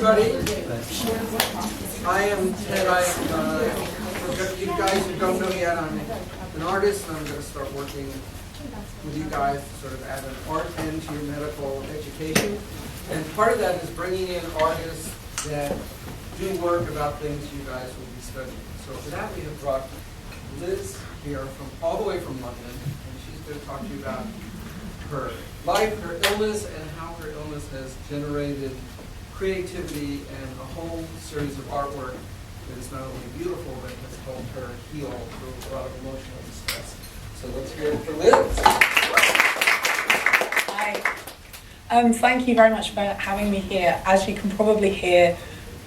everybody. I am Ted. For you guys who don't know yet, I'm an artist, and I'm going to start working with you guys to sort of add an art end to your medical education. And part of that is bringing in artists that do work about things you guys will be studying. So for that, we have brought Liz here from all the way from London, and she's going to talk to you about her life, her illness, and how her illness has generated creativity and a whole series of artwork that is not only beautiful, but has helped her heal through a lot of emotional distress. So let's hear it for Liz. Hi. Thank you very much for having me here. As you can probably hear,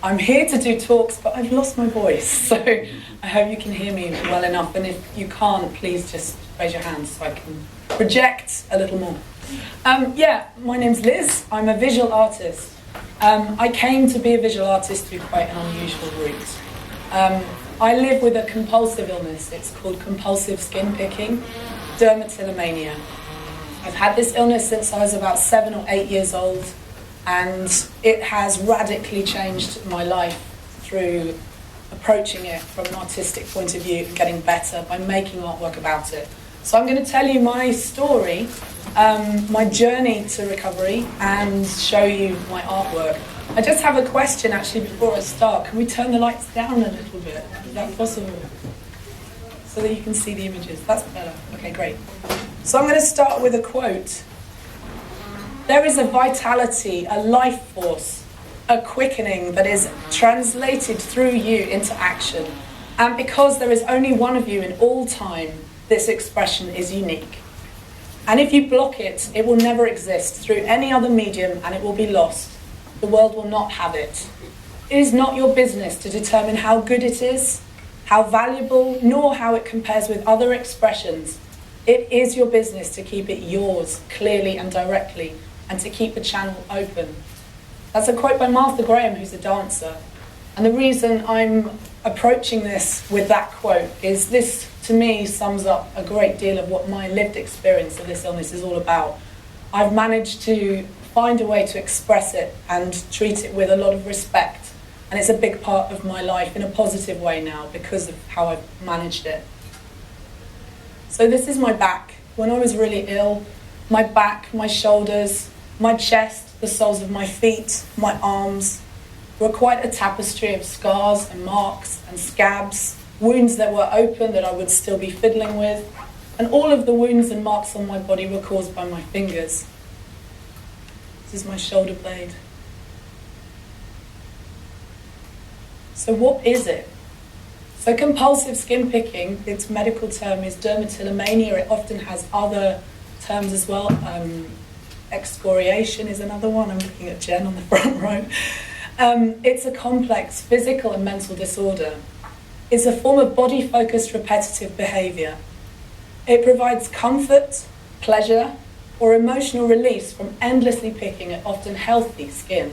I'm here to do talks, but I've lost my voice, so I hope you can hear me well enough. And if you can't, please just raise your hands so I can project a little more. My name's Liz. I'm a visual artist. I came to be a visual artist through quite an unusual route. I live with a compulsive illness. It's called compulsive skin picking, dermatillomania. I've had this illness since I was about 7 or 8 years old, and it has radically changed my life through approaching it from an artistic point of view and getting better by making artwork about it. So I'm going to tell you my story, my journey to recovery, and show you my artwork. I just have a question actually before I start. Can we turn the lights down a little bit? Is that possible? So that you can see the images. That's better. Okay, great. So I'm going to start with a quote. There is a vitality, a life force, a quickening that is translated through you into action. And because there is only one of you in all time, this expression is unique. And if you block it, it will never exist through any other medium, and it will be lost. The world will not have it. It is not your business to determine how good it is, how valuable, nor how it compares with other expressions. It is your business to keep it yours, clearly and directly, and to keep the channel open. That's a quote by Martha Graham, who's a dancer. And the reason I'm approaching this with that quote is this, to me, sums up a great deal of what my lived experience of this illness is all about. I've managed to find a way to express it and treat it with a lot of respect. And it's a big part of my life in a positive way now because of how I've managed it. So this is my back. When I was really ill, my back, my shoulders, my chest, the soles of my feet, my arms were quite a tapestry of scars and marks and scabs, wounds that were open that I would still be fiddling with, and all of the wounds and marks on my body were caused by my fingers. This is my shoulder blade. So what is it? So compulsive skin picking, its medical term is dermatillomania. It often has other terms as well. Excoriation is another one. I'm looking at Jen on the front row. It's a complex physical and mental disorder. It's a form of body-focused repetitive behaviour. It provides comfort, pleasure, or emotional release from endlessly picking at often healthy skin.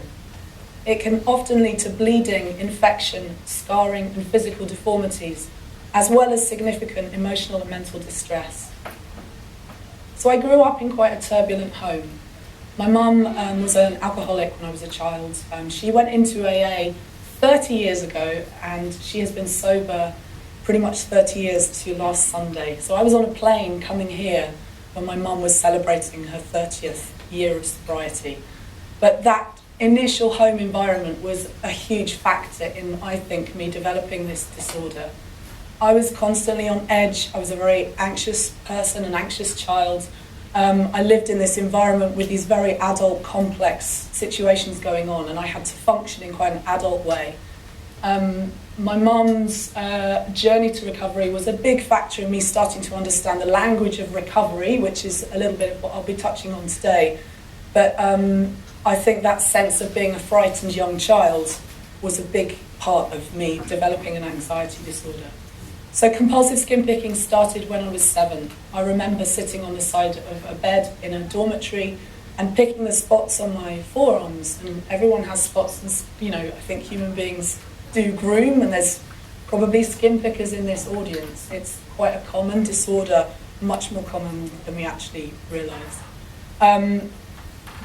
It can often lead to bleeding, infection, scarring, and physical deformities, as well as significant emotional and mental distress. So I grew up in quite a turbulent home. My mum was an alcoholic when I was a child. She went into AA 30 years ago, and she has been sober pretty much 30 years to last Sunday. So I was on a plane coming here when my mum was celebrating her 30th year of sobriety. But that initial home environment was a huge factor in, I think, me developing this disorder. I was constantly on edge. I was a very anxious person, an anxious child. I lived in this environment with these very adult, complex situations going on, and I had to function in quite an adult way. My mum's journey to recovery was a big factor in me starting to understand the language of recovery, which is a little bit of what I'll be touching on today. But I think that sense of being a frightened young child was a big part of me developing an anxiety disorder. So compulsive skin picking started when I was 7. I remember sitting on the side of a bed in a dormitory and picking the spots on my forearms. And everyone has spots, and I think human beings do groom, and there's probably skin pickers in this audience. It's quite a common disorder, much more common than we actually realise.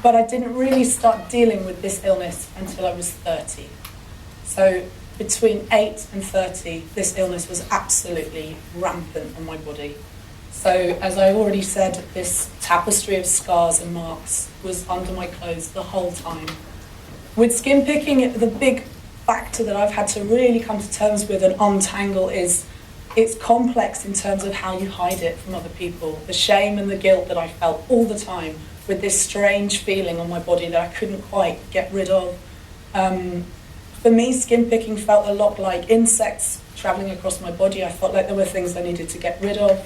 but I didn't really start dealing with this illness until I was 30. So between 8 and 30, this illness was absolutely rampant on my body. So as I already said, this tapestry of scars and marks was under my clothes the whole time. With skin picking, the big factor that I've had to really come to terms with and untangle is it's complex in terms of how you hide it from other people. The shame and the guilt that I felt all the time with this strange feeling on my body that I couldn't quite get rid of. For me, skin picking felt a lot like insects traveling across my body. I felt like there were things I needed to get rid of.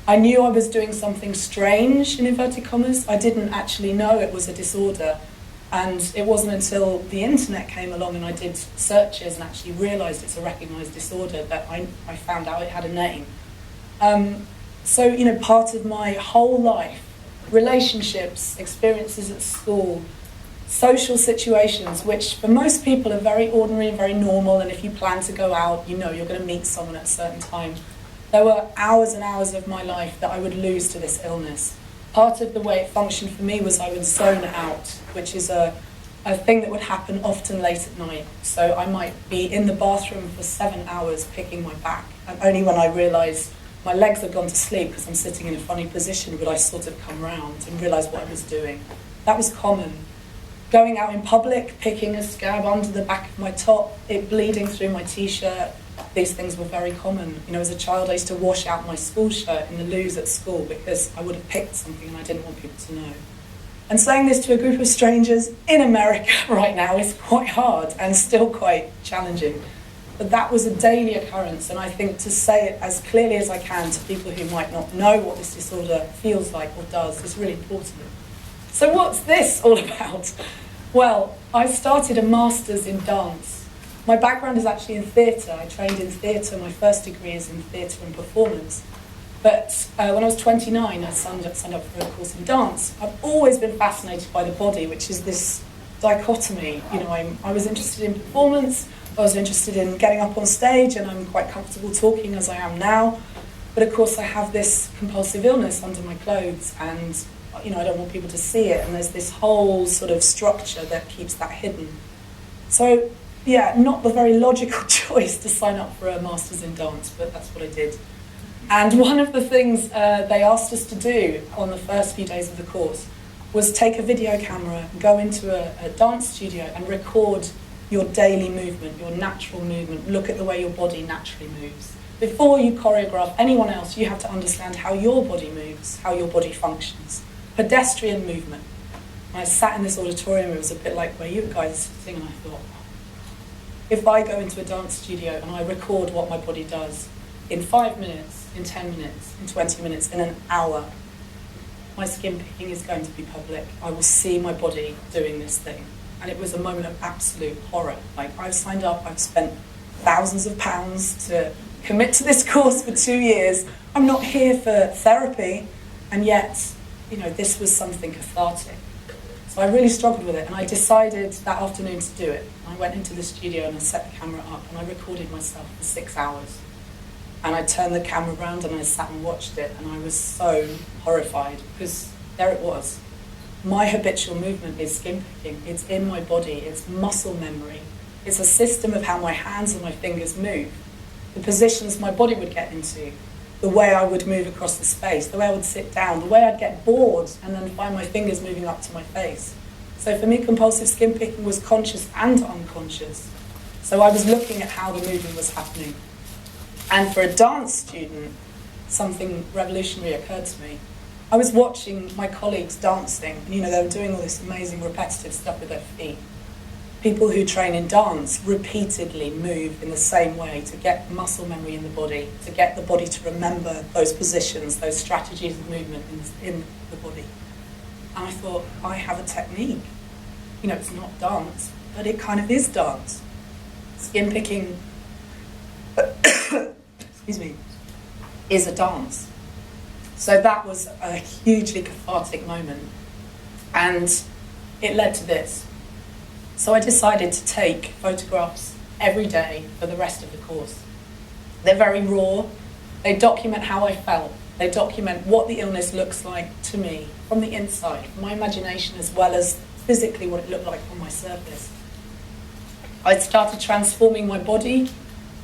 I knew I was doing something strange, in inverted commas. I didn't actually know it was a disorder. And it wasn't until the internet came along and I did searches and actually realised it's a recognised disorder that I found out it had a name. So, you know, part of my whole life, relationships, experiences at school, social situations, which for most people are very ordinary and very normal, and if you plan to go out, you know you're going to meet someone at a certain time. There were hours and hours of my life that I would lose to this illness. Part of the way it functioned for me was I would zone out, which is a thing that would happen often late at night. So I might be in the bathroom for 7 hours picking my back, and only when I realised my legs had gone to sleep because I'm sitting in a funny position would I sort of come round and realise what I was doing. That was common. Going out in public, picking a scab under the back of my top, it bleeding through my t-shirt, these things were very common. You know, as a child, I used to wash out my school shirt in the loos at school because I would have picked something and I didn't want people to know. And saying this to a group of strangers in America right now is quite hard and still quite challenging. But that was a daily occurrence, and I think to say it as clearly as I can to people who might not know what this disorder feels like or does is really important. So what's this all about? Well, I started a master's in dance. My background is actually in theatre. I trained in theatre. My first degree is in theatre and performance. But when I was 29, I signed up for a course in dance. I've always been fascinated by the body, which is this dichotomy. You know, I was interested in performance. I was interested in getting up on stage, and I'm quite comfortable talking as I am now. But of course, I have this compulsive illness under my clothes, and you know, I don't want people to see it. And there's this whole sort of structure that keeps that hidden. So, yeah, not the very logical choice to sign up for a master's in dance, but that's what I did. And one of the things they asked us to do on the first few days of the course was take a video camera, go into a dance studio and record your daily movement, your natural movement, look at the way your body naturally moves. Before you choreograph anyone else, you have to understand how your body moves, how your body functions. Pedestrian movement. When I sat in this auditorium, it was a bit like where you guys are sitting, and I thought, if I go into a dance studio and I record what my body does in 5 minutes, in 10 minutes, in 20 minutes, in an hour, my skin picking is going to be public. I will see my body doing this thing. And it was a moment of absolute horror. Like, I've signed up, I've spent thousands of pounds to commit to this course for 2 years. I'm not here for therapy, and yet, you know, this was something cathartic. So I really struggled with it, and I decided that afternoon to do it. I went into the studio and I set the camera up and I recorded myself for 6 hours. And I turned the camera around and I sat and watched it, and I was so horrified because there it was. My habitual movement is skin picking. It's in my body, it's muscle memory. It's a system of how my hands and my fingers move, the positions my body would get into, the way I would move across the space, the way I would sit down, the way I'd get bored and then find my fingers moving up to my face. So for me, compulsive skin picking was conscious and unconscious. So I was looking at how the movement was happening. And for a dance student, something revolutionary occurred to me. I was watching my colleagues dancing, and you know, they were doing all this amazing repetitive stuff with their feet. People who train in dance repeatedly move in the same way to get muscle memory in the body, to get the body to remember those positions, those strategies of movement in the body. And I thought, I have a technique. You know, it's not dance, but it kind of is dance. Skin picking, excuse me, is a dance. So that was a hugely cathartic moment, and it led to this. So I decided to take photographs every day for the rest of the course. They're very raw. They document how I felt. They document what the illness looks like to me from the inside, from my imagination, as well as physically what it looked like on my surface. I started transforming my body.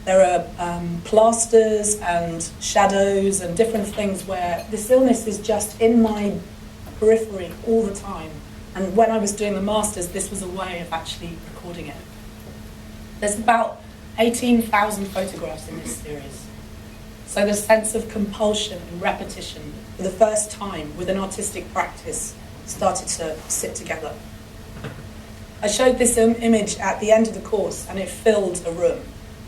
There are plasters and shadows and different things where this illness is just in my periphery all the time. And when I was doing the masters, this was a way of actually recording it. There's about 18,000 photographs in this series. So the sense of compulsion and repetition, for the first time with an artistic practice, started to sit together. I showed this image at the end of the course, and it filled a room.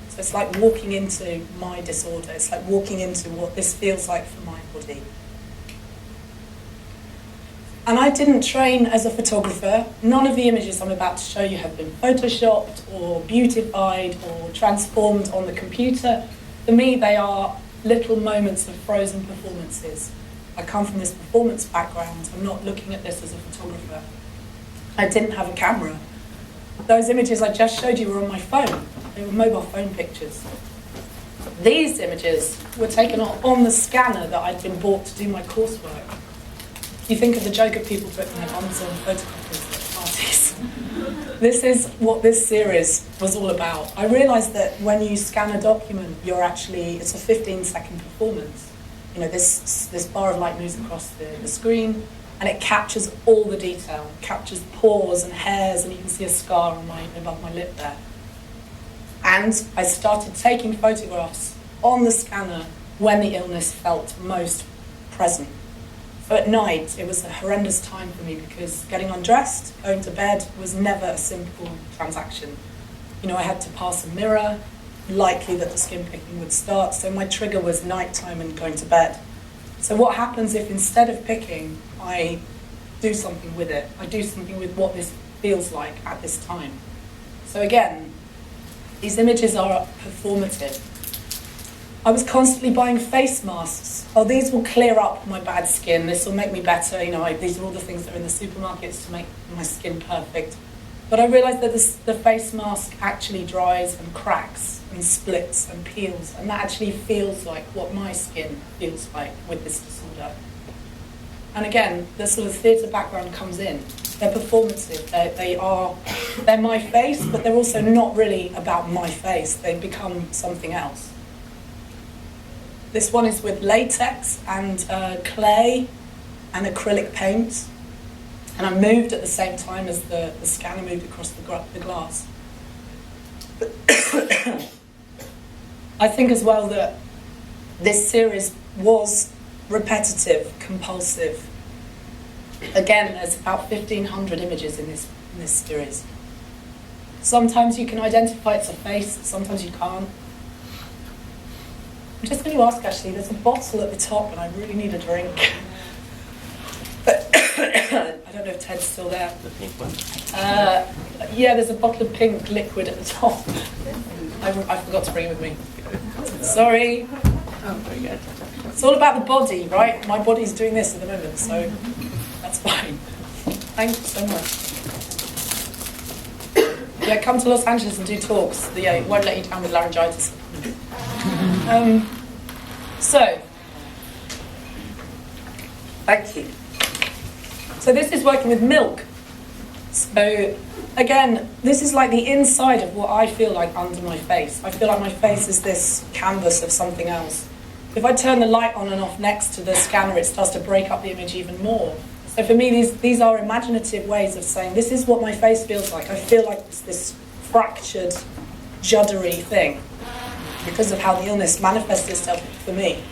So it's like walking into my disorder. It's like walking into what this feels like for my body. And I didn't train as a photographer. None of the images I'm about to show you have been photoshopped or beautified or transformed on the computer. For me, they are little moments of frozen performances. I come from this performance background. I'm not looking at this as a photographer. I didn't have a camera. Those images I just showed you were on my phone. They were mobile phone pictures. These images were taken on the scanner that I'd been bought to do my coursework. You think of the joke of people putting their Amazon photocopies at parties. This is what this series was all about. I realised that when you scan a document, it's a 15-second performance. You know, this bar of light moves across the screen, and it captures all the detail. It captures pores and hairs, and you can see a scar above my lip there. And I started taking photographs on the scanner when the illness felt most present. So at night, it was a horrendous time for me because getting undressed, going to bed was never a simple transaction. You know, I had to pass a mirror, likely that the skin picking would start, so my trigger was nighttime and going to bed. So what happens if instead of picking, I do something with it? I do something with what this feels like at this time. So again, these images are performative. I was constantly buying face masks. Oh, these will clear up my bad skin. This will make me better. You know, these are all the things that are in the supermarkets to make my skin perfect. But I realised that the face mask actually dries and cracks and splits and peels, and that actually feels like what my skin feels like with this disorder. And again, the sort of theatre background comes in. They're performative. They're my face, but they're also not really about my face. They become something else. This one is with latex and clay and acrylic paint. And I moved at the same time as the scanner moved across the glass. I think as well that this series was repetitive, compulsive. Again, there's about 1,500 images in this series. Sometimes you can identify it's a face, sometimes you can't. I'm just going to ask, actually, there's a bottle at the top and I really need a drink. But I don't know if Ted's still there. The pink one? Yeah, there's a bottle of pink liquid at the top. I forgot to bring it with me. Sorry. Oh, very good. It's all about the body, right? My body's doing this at the moment, so that's fine. Thank you so much. Yeah, come to Los Angeles and do talks. It won't let you down with laryngitis. So, thank you. So this is working with milk. So again, this is like the inside of what I feel like under my face. I feel like my face is this canvas of something else. If I turn the light on and off next to the scanner, it starts to break up the image even more. So for me, these are imaginative ways of saying, this is what my face feels like. I feel like it's this fractured, juddery thing because of how the illness manifests itself for me.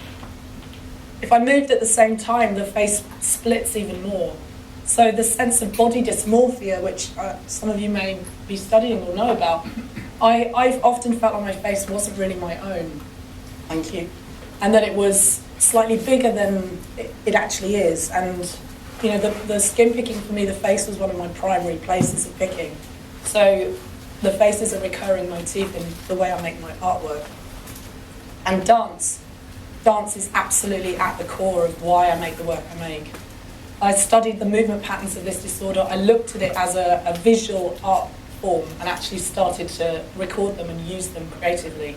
If I moved at the same time, the face splits even more. So the sense of body dysmorphia, which some of you may be studying or know about, I've often felt like my face wasn't really my own. Thank you. And that it was slightly bigger than it actually is. And you know, the skin picking for me, the face was one of my primary places of picking. So the face is a recurring motif in the way I make my artwork. And dance is absolutely at the core of why I make the work I make. I studied the movement patterns of this disorder. I looked at it as a visual art form and actually started to record them and use them creatively.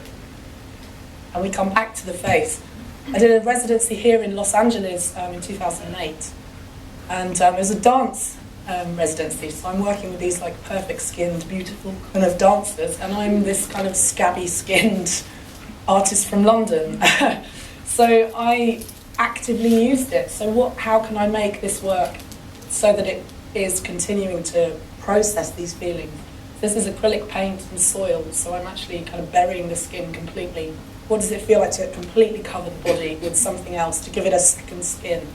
And we come back to the face. I did a residency here in Los Angeles in 2008, and it was a dance residency, so I'm working with these like perfect-skinned, beautiful kind of dancers, and I'm this kind of scabby-skinned artist from London. So I actively used it. So how can I make this work so that it is continuing to process these feelings? This is acrylic paint and soil, so I'm actually kind of burying the skin completely. What does it feel like to completely cover the body with something else, to give it a second skin?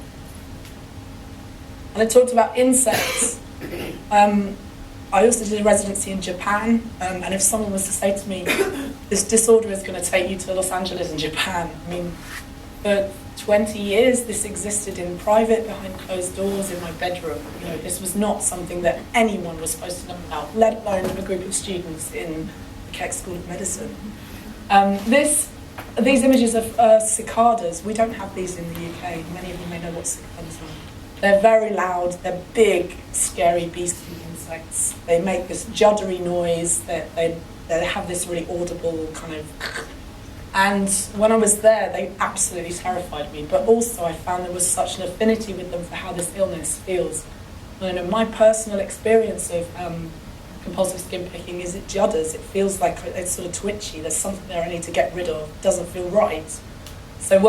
And I talked about insects. I also did a residency in Japan, and if someone was to say to me, this disorder is going to take you to Los Angeles in Japan, I mean, for 20 years this existed in private, behind closed doors, in my bedroom. You know, this was not something that anyone was supposed to know about, let alone a group of students in the Keck School of Medicine. These images of cicadas, we don't have these in the UK. Many of you may know what cicadas are. They're very loud, they're big, scary, beastly insects. They make this juddery noise, they have this really audible kind of... And when I was there, they absolutely terrified me, but also I found there was such an affinity with them for how this illness feels. You know, my personal experience of compulsive skin picking is it judders, it feels like it's sort of twitchy, there's something there I need to get rid of, it doesn't feel right. So